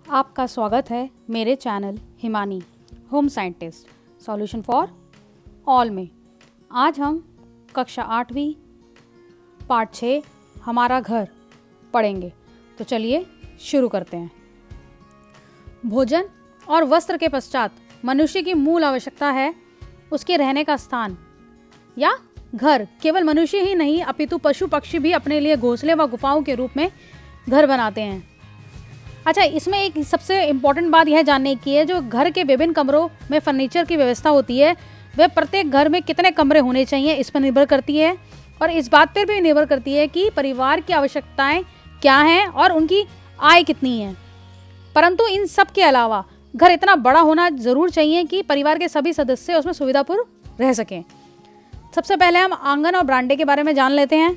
आपका स्वागत है मेरे channel Himani home scientist solution for all में। आज हम कक्षा 8वीं पार्ट 6 हमारा घर पढ़ेंगे। तो चलिए शुरू करते हैं। भोजन और वस्त्र के पश्चात मनुष्य की मूल आवश्यकता है उसके रहने का स्थान या घर। केवल मनुष्य ही नहीं अपितु पशु पक्षी भी अपने लिए घोंसले व गुफाओं के रूप में घर बनाते हैं। अच्छा, इसमें एक सबसे इम्पॉर्टेंट बात यह जानने की है, जो घर के विभिन्न कमरों में फर्नीचर की व्यवस्था होती है वह प्रत्येक घर में कितने कमरे होने चाहिए इस पर निर्भर करती है, और इस बात पर भी निर्भर करती है कि परिवार की आवश्यकताएं क्या हैं और उनकी आय कितनी है। परंतु इन सब के अलावा घर इतना बड़ा होना ज़रूर चाहिए कि परिवार के सभी सदस्य उसमें सुविधापूर्वक रह सकें। सबसे पहले हम आंगन और बरामदे के बारे में जान लेते हैं।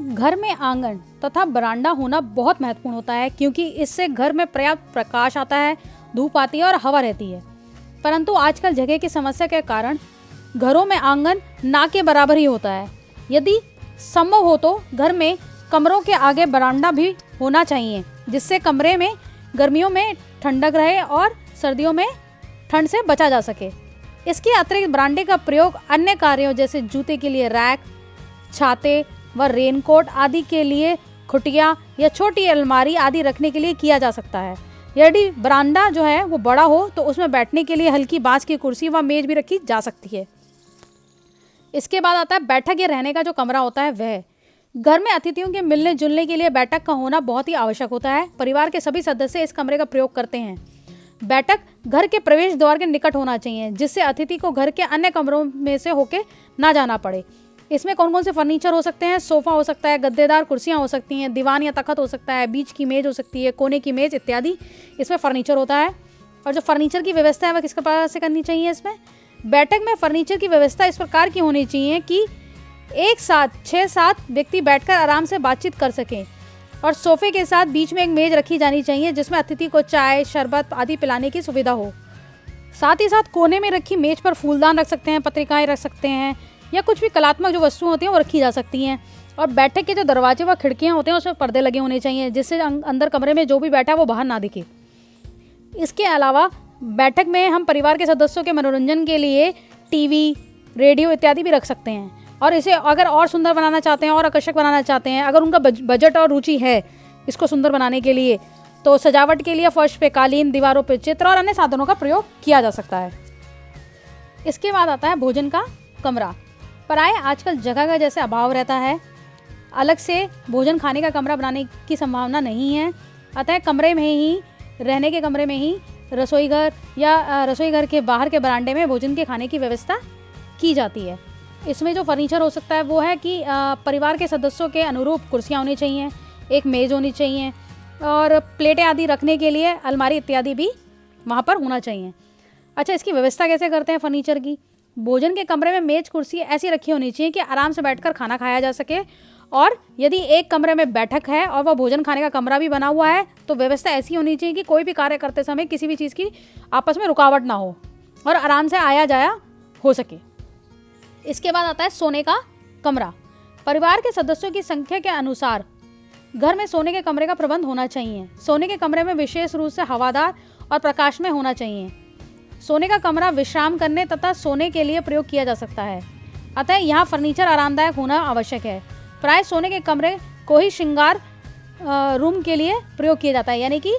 घर में आंगन तथा बरामदा होना बहुत महत्वपूर्ण होता है, क्योंकि इससे घर में पर्याप्त प्रकाश आता है, धूप आती है और हवा रहती है। परंतु आजकल जगह की समस्या के कारण घरों में आंगन ना के बराबर ही होता है। यदि संभव हो तो घर में कमरों के आगे बरामदा भी होना चाहिए, जिससे कमरे में गर्मियों में ठंडक रहे और सर्दियों में ठंड से बचा जा सके। इसके अतिरिक्त बरामदे का प्रयोग अन्य कार्यों जैसे जूते के लिए रैक, छाते व रेनकोट आदि के लिए खुटिया या छोटी अलमारी आदि रखने के लिए किया जा सकता है। यदि बरामदा जो है वो बड़ा हो तो उसमें बैठने के लिए हल्की बांस की कुर्सी व मेज भी रखी जा सकती है। इसके बाद आता है बैठक या रहने का जो कमरा होता है वह। घर में अतिथियों के मिलने जुलने के लिए बैठक का होना बहुत ही आवश्यक होता है। परिवार के सभी सदस्य इस कमरे का प्रयोग करते हैं। बैठक घर के प्रवेश द्वार के निकट होना चाहिए, जिससे अतिथि को घर के अन्य कमरों में से होके ना जाना पड़े। इसमें कौन कौन से फर्नीचर हो सकते हैं? सोफ़ा हो सकता है, गद्देदार कुर्सियाँ हो सकती हैं, दीवान या तख्त हो सकता है, बीच की मेज हो सकती है, कोने की मेज इत्यादि इसमें फर्नीचर होता है। और जो फर्नीचर की व्यवस्था है वह किस प्रकार से करनी चाहिए? इसमें बैठक में फर्नीचर की व्यवस्था इस प्रकार की होनी चाहिए कि एक साथ 6-7 व्यक्ति बैठकर आराम से बातचीत कर सकें, और सोफे के साथ बीच में एक मेज रखी जानी चाहिए जिसमें अतिथि को चाय, शरबत आदि पिलाने की सुविधा हो। साथ ही साथ कोने में रखी मेज पर फूलदान रख सकते हैं, पत्रिकाएं रख सकते हैं, या कुछ भी कलात्मक जो वस्तुएं होती हैं वो रखी जा सकती हैं। और बैठक के जो दरवाजे व खिड़कियां होते हैं उसमें पर्दे लगे होने चाहिए, जिससे अंदर कमरे में जो भी बैठा है वो बाहर ना दिखे। इसके अलावा बैठक में हम परिवार के सदस्यों के मनोरंजन के लिए टीवी, रेडियो इत्यादि भी रख सकते हैं। और इसे अगर और सुंदर बनाना चाहते हैं और आकर्षक बनाना चाहते हैं, अगर उनका बजट और रुचि है इसको सुंदर बनाने के लिए, तो सजावट के लिए फर्श पे कालीन, दीवारों पे चित्र और अन्य साधनों का प्रयोग किया जा सकता है। इसके बाद आता है भोजन का कमरा। प्राय आजकल जगह का जैसे अभाव रहता है, अलग से भोजन खाने का कमरा बनाने की संभावना नहीं है। अतः कमरे में ही, रहने के कमरे में ही रसोई घर या रसोई घर के बाहर के बरामदे में भोजन के खाने की व्यवस्था की जाती है। इसमें जो फर्नीचर हो सकता है वो है कि परिवार के सदस्यों के अनुरूप कुर्सियाँ होनी चाहिए, एक मेज़ होनी चाहिए, और प्लेटें आदि रखने के लिए अलमारी इत्यादि भी वहाँ पर होना चाहिए। अच्छा, इसकी व्यवस्था कैसे करते हैं फर्नीचर की? भोजन के कमरे में मेज कुर्सी ऐसी रखी होनी चाहिए कि आराम से बैठकर खाना खाया जा सके। और यदि एक कमरे में बैठक है और वह भोजन खाने का कमरा भी बना हुआ है तो व्यवस्था ऐसी होनी चाहिए कि कोई भी कार्य करते समय किसी भी चीज़ की आपस में रुकावट ना हो और आराम से आया जाया हो सके। इसके बाद आता है सोने का कमरा। परिवार के सदस्यों की संख्या के अनुसार घर में सोने के कमरे का प्रबंध होना चाहिए। सोने के कमरे में विशेष रूप से हवादार और प्रकाशमय होना चाहिए। सोने का कमरा विश्राम करने तथा सोने के लिए प्रयोग किया जा सकता है, अतः यहाँ फर्नीचर आरामदायक होना आवश्यक है। प्राय सोने के कमरे को ही श्रृंगार रूम के लिए प्रयोग किया जाता है, यानी कि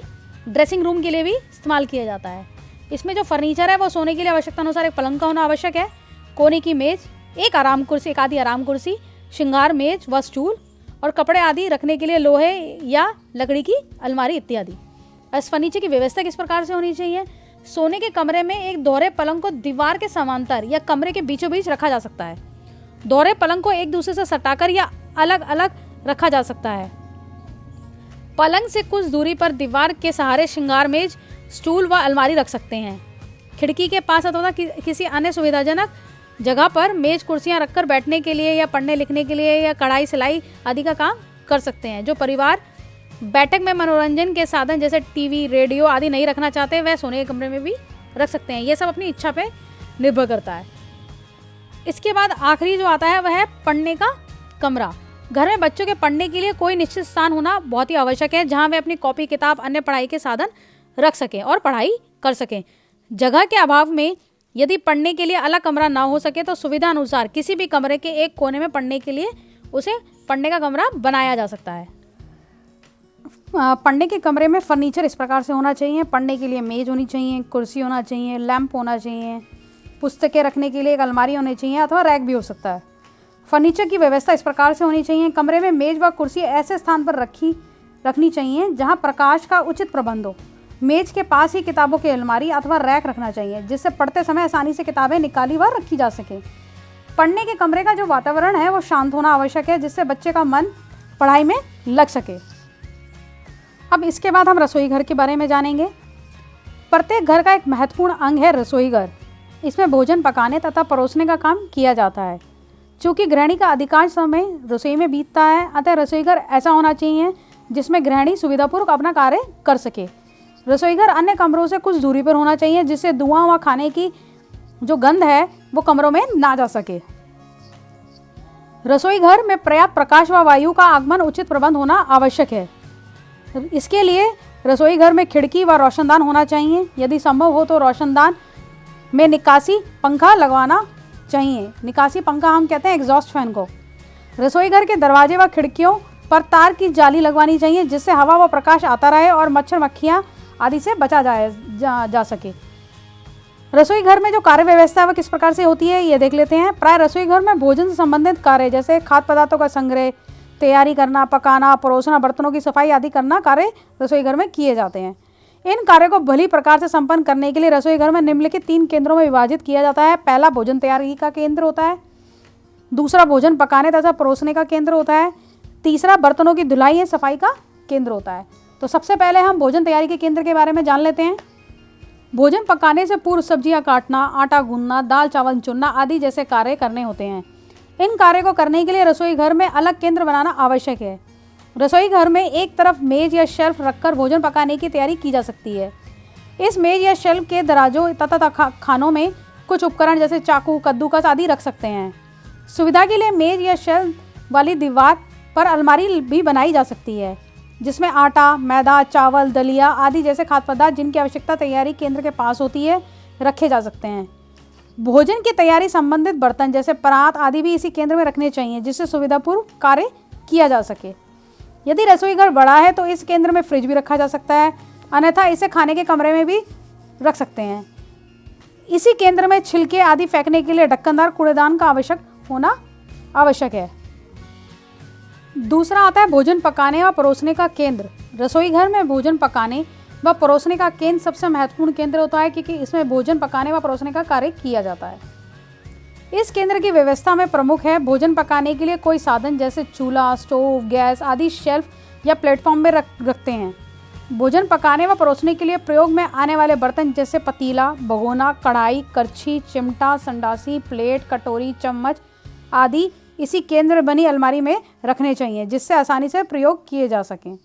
ड्रेसिंग रूम के लिए भी इस्तेमाल किया जाता है। इसमें जो फर्नीचर है वो सोने के लिए आवश्यकता अनुसार एक पलंग का होना आवश्यक है, कोने की मेज, एक आधी आराम कुर्सी, श्रृंगार मेज व स्टूल, और कपड़े आदि रखने के लिए लोहे या लकड़ी की अलमारी इत्यादि। इस फर्नीचर की व्यवस्था किस प्रकार से होनी चाहिए? सोने के कमरे में एक दोहरे पलंग को दीवार के समांतर या कमरे के बीचों बीच रखा जा सकता है। दोहरे पलंग को एक दूसरे से सटाकर या अलग अलग रखा जा सकता है। पलंग से कुछ दूरी पर दीवार के सहारे श्रृंगार मेज, स्टूल व अलमारी रख सकते हैं। खिड़की के पास अथवा किसी अन्य सुविधाजनक जगह पर मेज कुर्सियां रखकर बैठने के लिए या पढ़ने लिखने के लिए या कढ़ाई सिलाई आदि का काम कर सकते हैं। जो परिवार बैठक में मनोरंजन के साधन जैसे टीवी, रेडियो आदि नहीं रखना चाहते वह सोने के कमरे में भी रख सकते हैं। ये सब अपनी इच्छा पे निर्भर करता है। इसके बाद आखिरी जो आता है वह है पढ़ने का कमरा। घर में बच्चों के पढ़ने के लिए कोई निश्चित स्थान होना बहुत ही आवश्यक है, जहां वे अपनी कॉपी किताब अन्य पढ़ाई के साधन रख सकें और पढ़ाई कर सकें। जगह के अभाव में यदि पढ़ने के लिए अलग कमरा ना हो सके तो सुविधा अनुसार किसी भी कमरे के एक कोने में पढ़ने के लिए उसे पढ़ने का कमरा बनाया जा सकता है। पढ़ने के कमरे में फर्नीचर इस प्रकार से होना चाहिए। पढ़ने के लिए मेज होनी चाहिए, कुर्सी होना चाहिए, लैंप होना चाहिए, पुस्तकें रखने के लिए एक अलमारी होनी चाहिए अथवा रैक भी हो सकता है। फर्नीचर की व्यवस्था इस प्रकार से होनी चाहिए। कमरे में मेज व कुर्सी ऐसे स्थान पर रखनी चाहिए जहां प्रकाश का उचित प्रबंध हो। मेज के पास ही किताबों की अलमारी अथवा रैक रखना चाहिए, जिससे पढ़ते समय आसानी से किताबें निकाली व रखी जा सके। पढ़ने के कमरे का जो वातावरण है वो शांत होना आवश्यक है, जिससे बच्चे का मन पढ़ाई में लग सके। अब इसके बाद हम रसोई घर के बारे में जानेंगे। प्रत्येक घर का एक महत्वपूर्ण अंग है रसोई घर। इसमें भोजन पकाने तथा परोसने का काम किया जाता है। चूँकि गृहिणी का अधिकांश समय रसोई में बीतता है, अतः रसोई घर ऐसा होना चाहिए जिसमें गृहिणी सुविधापूर्वक अपना कार्य कर सके। रसोई घर अन्य कमरों से कुछ दूरी पर होना चाहिए, जिससे धुआं व खाने की जो गंध है वो कमरों में ना जा सके। रसोई घर में पर्याप्त प्रकाश व वायु का आगमन उचित प्रबंध होना आवश्यक है। इसके लिए रसोई घर में खिड़की व रोशनदान होना चाहिए। यदि संभव हो तो रोशनदान में निकासी पंखा लगवाना चाहिए। निकासी पंखा हम कहते हैं एग्जॉस्ट फैन को। रसोई घर के दरवाजे व खिड़कियों पर तार की जाली लगवानी चाहिए, जिससे हवा व प्रकाश आता रहे और मच्छर मक्खियाँ आदि से बचा जा सके। रसोई घर में जो कार्य व्यवस्था है वह किस प्रकार से होती है ये देख लेते हैं। प्राय रसोई घर में भोजन से संबंधित कार्य जैसे खाद्य पदार्थों का संग्रह, तैयारी करना, पकाना, परोसना, बर्तनों की सफाई आदि करना कार्य रसोई घर में किए जाते हैं। इन कार्यों को भली प्रकार से संपन्न करने के लिए रसोई घर में निम्नलिखित 3 केंद्रों में विभाजित किया जाता है। पहला भोजन तैयारी का केंद्र होता है, दूसरा भोजन पकाने तथा परोसने का केंद्र होता है, तीसरा बर्तनों की धुलाई या सफाई का केंद्र होता है। तो सबसे पहले हम भोजन तैयारी के केंद्र के बारे में जान लेते हैं। भोजन पकाने से पूर्व सब्जियां काटना, आटा गूंदना, दाल चावल चुनना आदि जैसे कार्य करने होते हैं। इन कार्यों को करने के लिए रसोई घर में अलग केंद्र बनाना आवश्यक है। रसोई घर में एक तरफ मेज या शेल्फ रखकर भोजन पकाने की तैयारी की जा सकती है। इस मेज या शेल्फ के दराजों तथा खानों में कुछ उपकरण जैसे चाकू, कद्दूकस आदि रख सकते हैं। सुविधा के लिए मेज या शेल्फ वाली दीवार पर अलमारी भी बनाई जा सकती है, जिसमें आटा, मैदा, चावल, दलिया आदि जैसे खाद्य पदार्थ जिनकी आवश्यकता तैयारी केंद्र के पास होती है रखे जा सकते हैं। भोजन की तैयारी संबंधित बर्तन जैसे परात आदि भी इसी केंद्र में रखने चाहिए, जिससे सुविधापूर्व कार्य किया जा सके। यदि रसोई घर बड़ा है तो इस केंद्र में फ्रिज भी रखा जा सकता है, अन्यथा इसे खाने के कमरे में भी रख सकते हैं। इसी केंद्र में छिलके आदि फेंकने के लिए ढक्कनदार कूड़ेदान का होना आवश्यक है। दूसरा आता है भोजन पकाने व परोसने का केंद्र। रसोई घर में भोजन पकाने व परोसने का केंद्र सबसे महत्वपूर्ण केंद्र होता है, क्योंकि इसमें भोजन पकाने व परोसने का कार्य किया जाता है। इस केंद्र की व्यवस्था में प्रमुख है भोजन पकाने के लिए कोई साधन जैसे चूल्हा, स्टोव, गैस आदि शेल्फ या प्लेटफॉर्म में रखते हैं। भोजन पकाने व परोसने के लिए प्रयोग में आने वाले बर्तन जैसे पतीला, भगोना, कढ़ाई, करछी, चिमटा, संडासी, प्लेट, कटोरी, चम्मच आदि इसी केंद्र बनी अलमारी में रखने चाहिए, जिससे आसानी से प्रयोग किए जा सकें।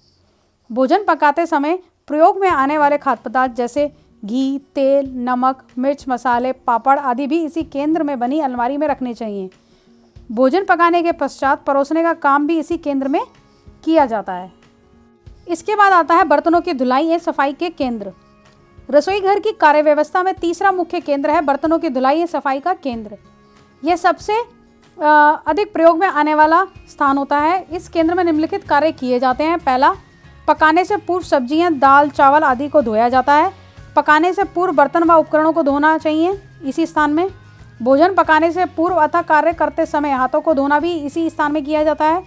भोजन पकाते समय प्रयोग में आने वाले खाद्य पदार्थ जैसे घी, तेल, नमक, मिर्च, मसाले, पापड़ आदि भी इसी केंद्र में बनी अलमारी में रखने चाहिए। भोजन पकाने के पश्चात परोसने का काम भी इसी केंद्र में किया जाता है। इसके बाद आता है बर्तनों की धुलाई या सफाई के केंद्र। रसोई घर की कार्य व्यवस्था में तीसरा मुख्य केंद्र है बर्तनों की धुलाई या सफाई का केंद्र। यह सबसे अधिक प्रयोग में आने वाला स्थान होता है। इस केंद्र में निम्नलिखित कार्य किए जाते हैं। पहला, पकाने से पूर्व सब्जियां, दाल, चावल आदि को धोया जाता है। पकाने से पूर्व बर्तन व उपकरणों को धोना चाहिए इसी स्थान में। भोजन पकाने से पूर्व अथवा कार्य करते समय हाथों को धोना भी इसी स्थान में किया जाता है।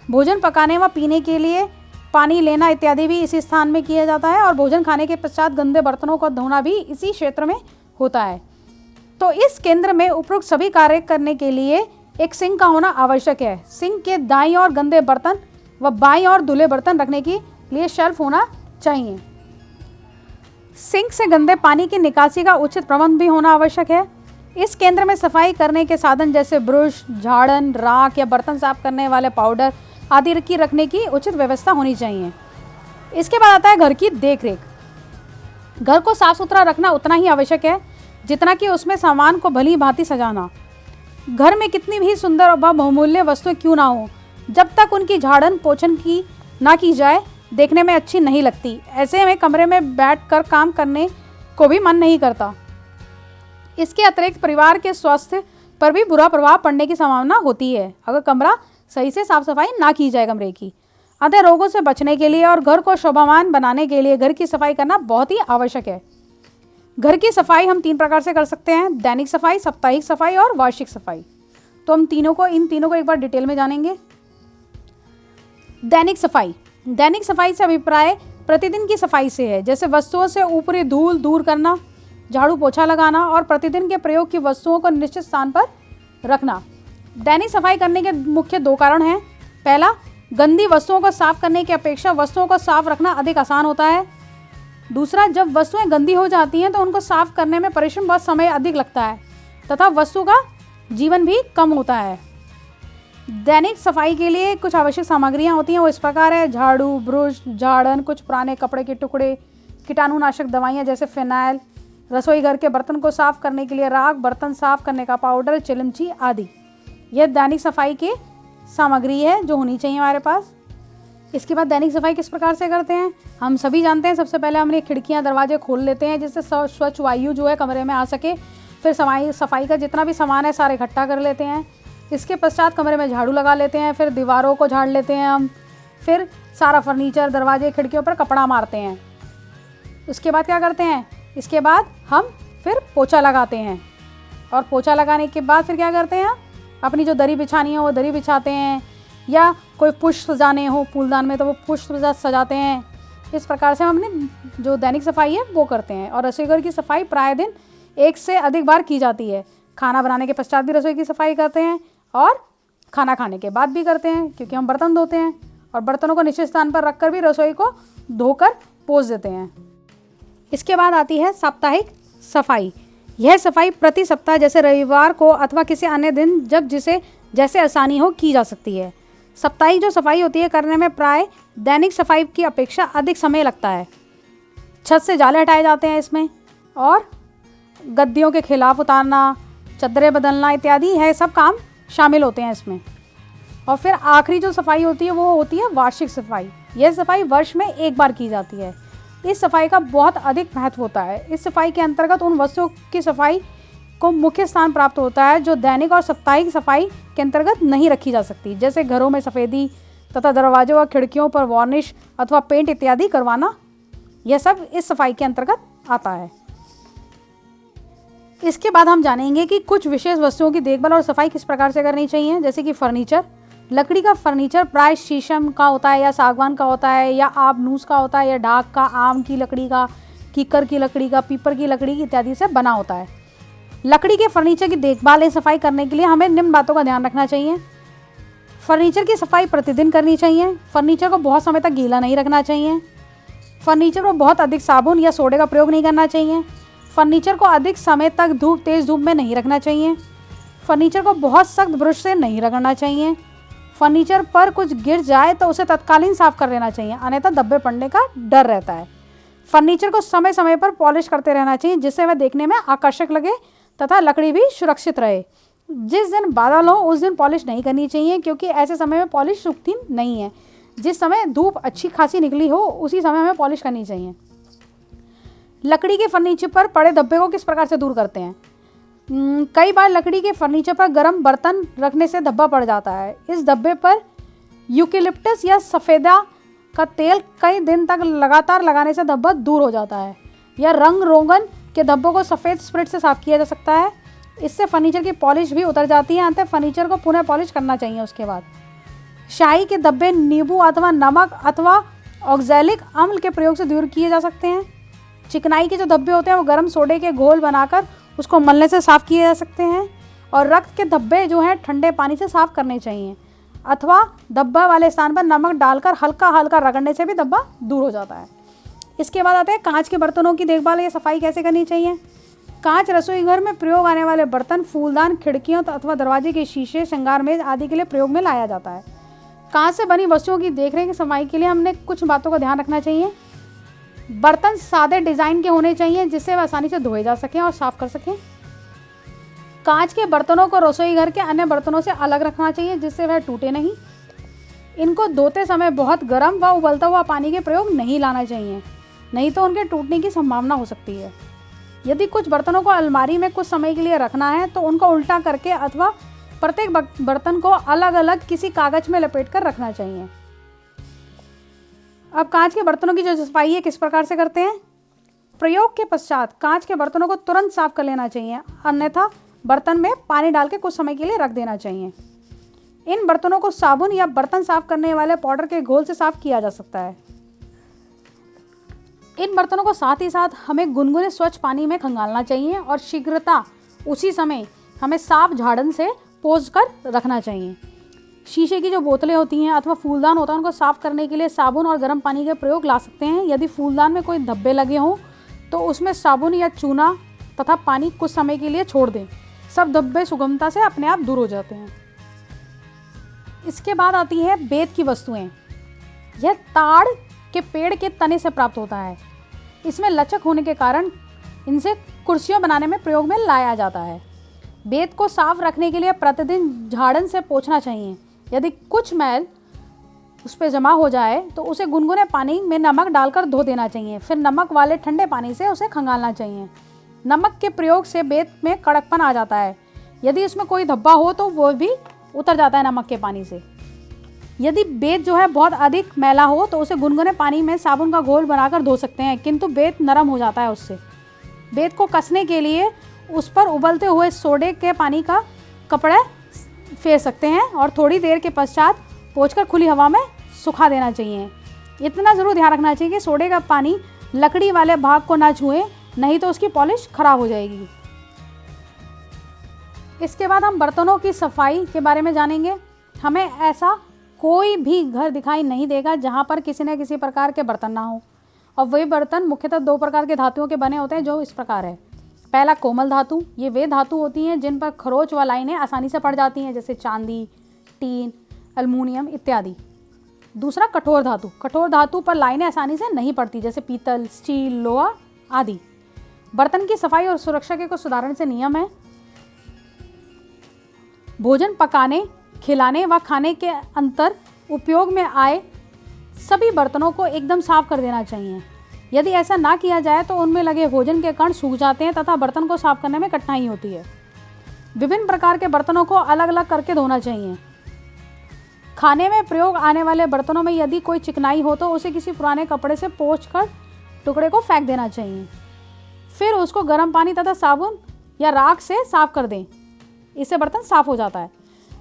भोजन पकाने व पीने के लिए पानी लेना इत्यादि भी इसी स्थान में किया जाता है। और भोजन खाने के पश्चात गंदे बर्तनों को धोना भी इसी क्षेत्र में होता है। तो इस केंद्र में उपरोक्त सभी कार्य करने के लिए एक सिंक का होना आवश्यक है। सिंक के दाईं ओर गंदे बर्तन व बाईं ओर धुले बर्तन रखने के लिए शेल्फ होना चाहिए। सिंक से गंदे पानी की निकासी का उचित प्रबंध भी होना आवश्यक है। इस केंद्र में सफाई करने के साधन जैसे ब्रश, झाड़न, राख या बर्तन साफ करने वाले पाउडर आदि की रखने की उचित व्यवस्था होनी चाहिए। इसके बाद आता है घर की देखरेख। घर को साफ सुथरा रखना उतना ही आवश्यक है जितना कि उसमें सामान को भली भांति सजाना। घर में कितनी भी सुंदर व बहुमूल्य वस्तुएं क्यों ना हो, जब तक उनकी झाड़न पोछन की ना की जाए देखने में अच्छी नहीं लगती। ऐसे में कमरे में बैठकर काम करने को भी मन नहीं करता। इसके अतिरिक्त परिवार के स्वास्थ्य पर भी बुरा प्रभाव पड़ने की संभावना होती है अगर कमरा सही से साफ सफाई ना की जाए कमरे की। अतः रोगों से बचने के लिए और घर को शोभावान बनाने के लिए घर की सफाई करना बहुत ही आवश्यक है। घर की सफाई हम 3 प्रकार से कर सकते हैं, दैनिक सफाई, साप्ताहिक सफाई और वार्षिक सफाई। तो हम इन तीनों को एक बार डिटेल में जानेंगे। दैनिक सफाई। दैनिक सफाई से अभिप्राय प्रतिदिन की सफाई से है, जैसे वस्तुओं से ऊपरी धूल दूर करना, झाड़ू पोछा लगाना और प्रतिदिन के प्रयोग की वस्तुओं को निश्चित स्थान पर रखना। दैनिक सफाई करने के मुख्य 2 कारण हैं। पहला, गंदी वस्तुओं को साफ करने की अपेक्षा वस्तुओं को साफ रखना अधिक आसान होता है। दूसरा, जब वस्तुएं गंदी हो जाती हैं तो उनको साफ करने में परिश्रम बहुत समय अधिक लगता है तथा वस्तु का जीवन भी कम होता है। दैनिक सफाई के लिए कुछ आवश्यक सामग्रियां होती हैं, वो इस प्रकार है: झाड़ू, ब्रश, झाड़न, कुछ पुराने कपड़े के टुकड़े, कीटाणुनाशक दवाइयाँ जैसे फिनाइल, रसोई घर के बर्तन को साफ करने के लिए राख, बर्तन साफ करने का पाउडर, चिलमची आदि। यह दैनिक सफाई की सामग्री है जो होनी चाहिए हमारे पास। इसके बाद दैनिक सफाई किस प्रकार से करते हैं हम सभी जानते हैं। सबसे पहले हमने खिड़कियां दरवाजे खोल लेते हैं जिससे स्वच्छ वायु जो है कमरे में आ सके। फिर सफाई का जितना भी सामान है सारे इकट्ठा कर लेते हैं। इसके पश्चात कमरे में झाड़ू लगा लेते हैं। फिर दीवारों को झाड़ लेते हैं हम। फिर सारा फर्नीचर, दरवाजे, खिड़कियों पर कपड़ा मारते हैं। उसके बाद क्या करते हैं, इसके बाद हम फिर पोछा लगाते हैं। और पोछा लगाने के बाद फिर क्या करते हैं, अपनी जो दरी बिछानी है वो दरी बिछाते हैं, या कोई पुष्प सजाने हो फूलदान में तो वो पुष्प सजाते हैं। इस प्रकार से हम अपनी जो दैनिक सफाई है वो करते हैं। और रसोई घर की सफाई प्राय दिन 1 से अधिक बार की जाती है। खाना बनाने के पश्चात भी रसोई की सफाई करते हैं और खाना खाने के बाद भी करते हैं, क्योंकि हम बर्तन धोते हैं और बर्तनों को निश्चित स्थान पर रखकर भी रसोई को धोकर पोंछ देते हैं। इसके बाद आती है साप्ताहिक सफाई। यह सफाई प्रति सप्ताह जैसे रविवार को अथवा किसी अन्य दिन जब जिसे जैसे आसानी हो की जा सकती है। साप्ताहिक जो सफाई होती है करने में प्राय दैनिक सफाई की अपेक्षा अधिक समय लगता है। छत से जाले हटाए जाते हैं इसमें, और गद्दियों के खिलाफ उतारना, चद्दरें बदलना इत्यादि है सब काम शामिल होते हैं इसमें। और फिर आखिरी जो सफाई होती है वो होती है वार्षिक सफाई। यह सफाई वर्ष में 1 बार की जाती है। इस सफाई का बहुत अधिक महत्व होता है। इस सफाई के अंतर्गत उन वस्तुओं की सफाई को मुख्य स्थान प्राप्त होता है जो दैनिक और साप्ताहिक सफाई के अंतर्गत नहीं रखी जा सकती, जैसे घरों में सफ़ेदी तथा दरवाजों और खिड़कियों पर वार्निश अथवा पेंट इत्यादि करवाना। यह सब इस सफाई के अंतर्गत आता है। इसके बाद हम जानेंगे कि कुछ विशेष वस्तुओं की देखभाल और सफाई किस प्रकार से करनी चाहिए, जैसे कि फर्नीचर। लकड़ी का फर्नीचर प्राय शीशम का होता है या सागवान का होता है या आबनूस का होता है या ढाक का, आम की लकड़ी का, कीकर की लकड़ी का, पीपल की लकड़ी इत्यादि से बना होता है। लकड़ी के फर्नीचर की देखभाल या सफाई करने के लिए हमें निम्न बातों का ध्यान रखना चाहिए। फर्नीचर की सफाई प्रतिदिन करनी चाहिए। फर्नीचर को बहुत समय तक गीला नहीं रखना चाहिए। फर्नीचर पर बहुत अधिक साबुन या सोडे का प्रयोग नहीं करना चाहिए। फर्नीचर को अधिक समय तक तेज धूप में नहीं रखना चाहिए। फर्नीचर को बहुत सख्त ब्रश से नहीं रगड़ना चाहिए। फर्नीचर पर कुछ गिर जाए तो उसे तत्कालीन साफ कर लेना चाहिए, अन्यथा धब्बे पड़ने का डर रहता है। फर्नीचर को समय समय पर पॉलिश करते रहना चाहिए जिससे वह देखने में आकर्षक लगे तथा लकड़ी भी सुरक्षित रहे। जिस दिन बादल हो उस दिन पॉलिश नहीं करनी चाहिए, क्योंकि ऐसे समय में पॉलिश सूखती नहीं है। जिस समय धूप अच्छी खासी निकली हो उसी समय हमें पॉलिश करनी चाहिए। लकड़ी के फर्नीचर पर पड़े धब्बे को किस प्रकार से दूर करते हैं। कई बार लकड़ी के फर्नीचर पर गर्म बर्तन रखने से धब्बा पड़ जाता है। इस धब्बे पर यूकेलिप्टस या सफ़ेदा का तेल कई दिन तक लगातार लगाने से धब्बा दूर हो जाता है। या रंग रोगन के धब्बों को सफ़ेद स्प्रिट से साफ किया जा सकता है। इससे फर्नीचर की पॉलिश भी उतर जाती है। अंततः फर्नीचर को पुनः पॉलिश करना चाहिए। उसके बाद शाही के धब्बे नींबू अथवा नमक अथवा ऑक्सैलिक अम्ल के प्रयोग से दूर किए जा सकते हैं। चिकनाई के जो धब्बे होते हैं वो गर्म सोडे के घोल बनाकर उसको मलने से साफ़ किए जा सकते हैं। और रक्त के धब्बे जो हैं ठंडे पानी से साफ़ करने चाहिए, अथवा धब्बा वाले स्थान पर नमक डालकर हल्का हल्का रगड़ने से भी धब्बा दूर हो जाता है। इसके बाद आते हैं कांच के बर्तनों की देखभाल या सफाई कैसे करनी चाहिए। कांच रसोई घर में प्रयोग आने वाले बर्तन, फूलदान, खिड़कियों अथवा दरवाजे के शीशे, श्रृंगार मेज आदि के लिए प्रयोग में लाया जाता है। कांच से बनी वस्तुओं की देखरेख सफाई के लिए हमने कुछ बातों का ध्यान रखना चाहिए। बर्तन सादे डिज़ाइन के होने चाहिए जिससे वह आसानी से धोए जा सकें और साफ कर सकें। कांच के बर्तनों को रसोई घर के अन्य बर्तनों से अलग रखना चाहिए जिससे वह टूटे नहीं। इनको धोते समय बहुत गर्म व उबलता हुआ पानी के प्रयोग नहीं लाना चाहिए, नहीं तो उनके टूटने की संभावना हो सकती है। यदि कुछ बर्तनों को अलमारी में कुछ समय के लिए रखना है तो उनको उल्टा करके अथवा प्रत्येक बर्तन को अलग अलग किसी कागज में लपेट कर रखना चाहिए। अब कांच के बर्तनों की जो सफाई है किस प्रकार से करते हैं। प्रयोग के पश्चात कांच के बर्तनों को तुरंत साफ कर लेना चाहिए, अन्यथा बर्तन में पानी डाल के कुछ समय के लिए रख देना चाहिए। इन बर्तनों को साबुन या बर्तन साफ करने वाले पाउडर के घोल से साफ किया जा सकता है। इन बर्तनों को साथ ही साथ हमें गुनगुने स्वच्छ पानी में खंगालना चाहिए और शीघ्रता उसी समय हमें साफ झाड़न से पोंछ कर रखना चाहिए। शीशे की जो बोतलें होती हैं अथवा फूलदान होता है उनको साफ करने के लिए साबुन और गर्म पानी के प्रयोग ला सकते हैं। यदि फूलदान में कोई धब्बे लगे हों तो उसमें साबुन या चूना तथा पानी कुछ समय के लिए छोड़ दें, सब धब्बे सुगमता से अपने आप दूर हो जाते हैं। इसके बाद आती है बेत की वस्तुएं। यह ताड़ के पेड़ के तने से प्राप्त होता है। इसमें लचक होने के कारण इनसे कुर्सियां बनाने में प्रयोग में लाया जाता है। बेत को साफ रखने के लिए प्रतिदिन झाड़न से पोंछना चाहिए। यदि कुछ मैल उस पर जमा हो जाए तो उसे गुनगुने पानी में नमक डालकर धो देना चाहिए, फिर नमक वाले ठंडे पानी से उसे खंगालना चाहिए। नमक के प्रयोग से बेत में कड़कपन आ जाता है। यदि उसमें कोई धब्बा हो तो वो भी उतर जाता है नमक के पानी से। यदि बेत जो है बहुत अधिक मैला हो तो उसे गुनगुने पानी में साबुन का घोल बनाकर धो सकते हैं, किंतु बेत नरम हो जाता है उससे। बेत को कसने के लिए उस पर उबलते हुए सोडे के पानी का कपड़ा फेर सकते हैं और थोड़ी देर के पश्चात पोंछकर खुली हवा में सुखा देना चाहिए। इतना ज़रूर ध्यान रखना चाहिए कि सोडे का पानी लकड़ी वाले भाग को ना छुए, नहीं तो उसकी पॉलिश खराब हो जाएगी। इसके बाद हम बर्तनों की सफाई के बारे में जानेंगे। हमें ऐसा कोई भी घर दिखाई नहीं देगा जहाँ पर किसी न किसी प्रकार के बर्तन ना हो, और वही बर्तन मुख्यतः दो प्रकार के धातुओं के बने होते हैं जो इस प्रकार है। पहला कोमल धातु, ये वे धातु होती हैं जिन पर खरोंच व लाइनें आसानी से पड़ जाती हैं, जैसे चांदी, टीन, एल्युमिनियम इत्यादि। दूसरा कठोर धातु, कठोर धातु पर लाइनें आसानी से नहीं पड़ती, जैसे पीतल, स्टील, लोहा आदि। बर्तन की सफाई और सुरक्षा के कुछ साधारण से नियम है। भोजन पकाने, खिलाने व खाने के अंतर उपयोग में आए सभी बर्तनों को एकदम साफ कर देना चाहिए। यदि ऐसा ना किया जाए तो उनमें लगे भोजन के कण सूख जाते हैं तथा बर्तन को साफ करने में कठिनाई होती है। विभिन्न प्रकार के बर्तनों को अलग अलग करके धोना चाहिए। खाने में प्रयोग आने वाले बर्तनों में यदि कोई चिकनाई हो तो उसे किसी पुराने कपड़े से पोंछकर टुकड़े को फेंक देना चाहिए, फिर उसको गर्म पानी तथा साबुन या राख से साफ कर दें। इससे बर्तन साफ हो जाता है।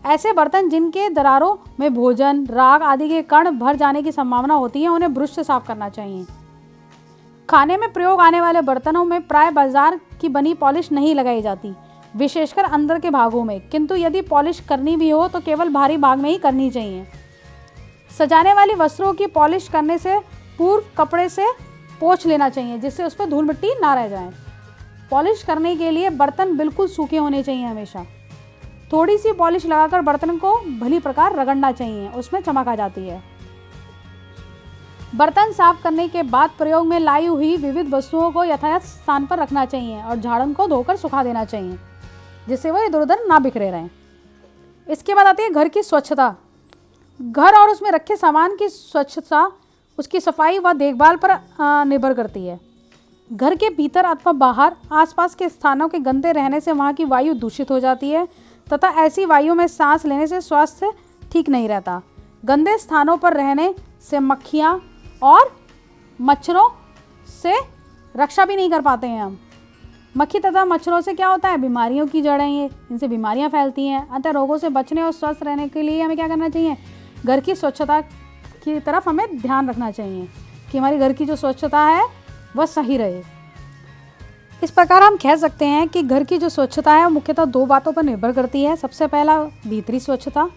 ऐसे बर्तन जिनके दरारों में भोजन, राख आदि के कण भर जाने की संभावना होती है उन्हें ब्रश से साफ करना चाहिए। खाने में प्रयोग आने वाले बर्तनों में प्राय बाजार की बनी पॉलिश नहीं लगाई जाती, विशेषकर अंदर के भागों में, किंतु यदि पॉलिश करनी भी हो तो केवल बाहरी भाग में ही करनी चाहिए। सजाने वाली वस्त्रों की पॉलिश करने से पूर्व कपड़े से पोंछ लेना चाहिए, जिससे उस पर धूल मिट्टी ना रह जाए। पॉलिश करने के लिए बर्तन बिल्कुल सूखे होने चाहिए। हमेशा थोड़ी सी पॉलिश लगाकर बर्तन को भली प्रकार रगड़ना चाहिए, उसमें चमक आ जाती है। बर्तन साफ करने के बाद प्रयोग में लाई हुई विविध वस्तुओं को यथायथ स्थान पर रखना चाहिए और झाड़न को धोकर सुखा देना चाहिए, जिससे वो इधर उधर ना बिखरे रहें। इसके बाद आती है घर की स्वच्छता। घर और उसमें रखे सामान की स्वच्छता उसकी सफाई व देखभाल पर निर्भर करती है। घर के भीतर अथवा बाहर आसपास के स्थानों के गंदे रहने से वहाँ की वायु दूषित हो जाती है तथा ऐसी वायु में सांस लेने से स्वास्थ्य ठीक नहीं रहता। गंदे स्थानों पर रहने से मक्खियाँ और मच्छरों से रक्षा भी नहीं कर पाते हैं हम। मक्खी तथा मच्छरों से क्या होता है, बीमारियों की जड़ें ये, इनसे बीमारियां फैलती हैं। अतः रोगों से बचने और स्वस्थ रहने के लिए हमें क्या करना चाहिए, घर की स्वच्छता की तरफ हमें ध्यान रखना चाहिए कि हमारी घर की जो स्वच्छता है वह सही रहे। इस प्रकार हम कह सकते हैं कि घर की जो स्वच्छता है वो मुख्यतः दो बातों पर निर्भर करती है। सबसे पहला भीतरी स्वच्छता।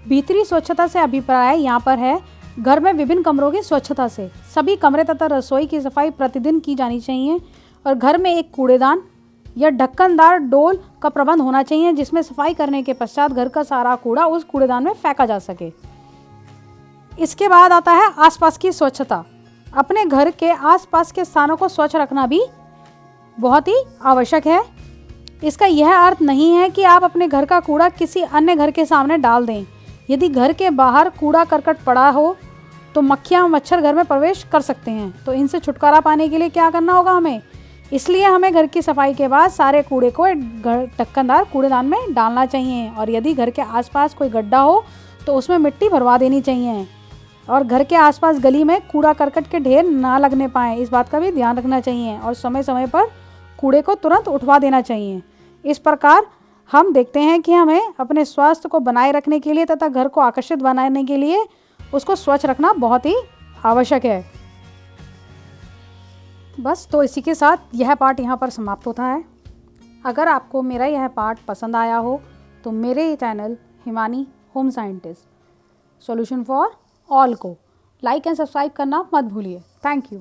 भीतरी स्वच्छता से अभिप्राय यहाँ पर है घर में विभिन्न कमरों की स्वच्छता से। सभी कमरे तथा रसोई की सफाई प्रतिदिन की जानी चाहिए और घर में एक कूड़ेदान या ढक्कनदार डोल का प्रबंध होना चाहिए, जिसमें सफाई करने के पश्चात घर का सारा कूड़ा उस कूड़ेदान में फेंका जा सके। इसके बाद आता है आसपास की स्वच्छता। अपने घर के आसपास के स्थानों को स्वच्छ रखना भी बहुत ही आवश्यक है। इसका यह अर्थ नहीं है कि आप अपने घर का कूड़ा किसी अन्य घर के सामने डाल दें यदि घर के बाहर कूड़ा करकट पड़ा हो तो मक्खियाँ मच्छर घर में प्रवेश कर सकते हैं। तो इनसे छुटकारा पाने के लिए क्या करना होगा हमें? इसलिए हमें घर की सफाई के बाद सारे कूड़े को एक ढक्कनदार कूड़ेदान में डालना चाहिए। और यदि घर के आसपास कोई गड्ढा हो तो उसमें मिट्टी भरवा देनी चाहिए। और घर के आसपास गली में कूड़ा करकट के ढेर ना लगने पाएँ, इस बात का भी ध्यान रखना चाहिए। और समय समय पर कूड़े को तुरंत उठवा देना चाहिए। इस प्रकार हम देखते हैं कि हमें अपने स्वास्थ्य को बनाए रखने के लिए तथा घर को आकर्षित बनाने के लिए उसको स्वच्छ रखना बहुत ही आवश्यक है। बस तो इसी के साथ यह पार्ट यहाँ पर समाप्त होता है। अगर आपको मेरा यह पार्ट पसंद आया हो तो मेरे channel Himani home scientist solution for all को लाइक एंड सब्सक्राइब करना मत भूलिए। Thank you.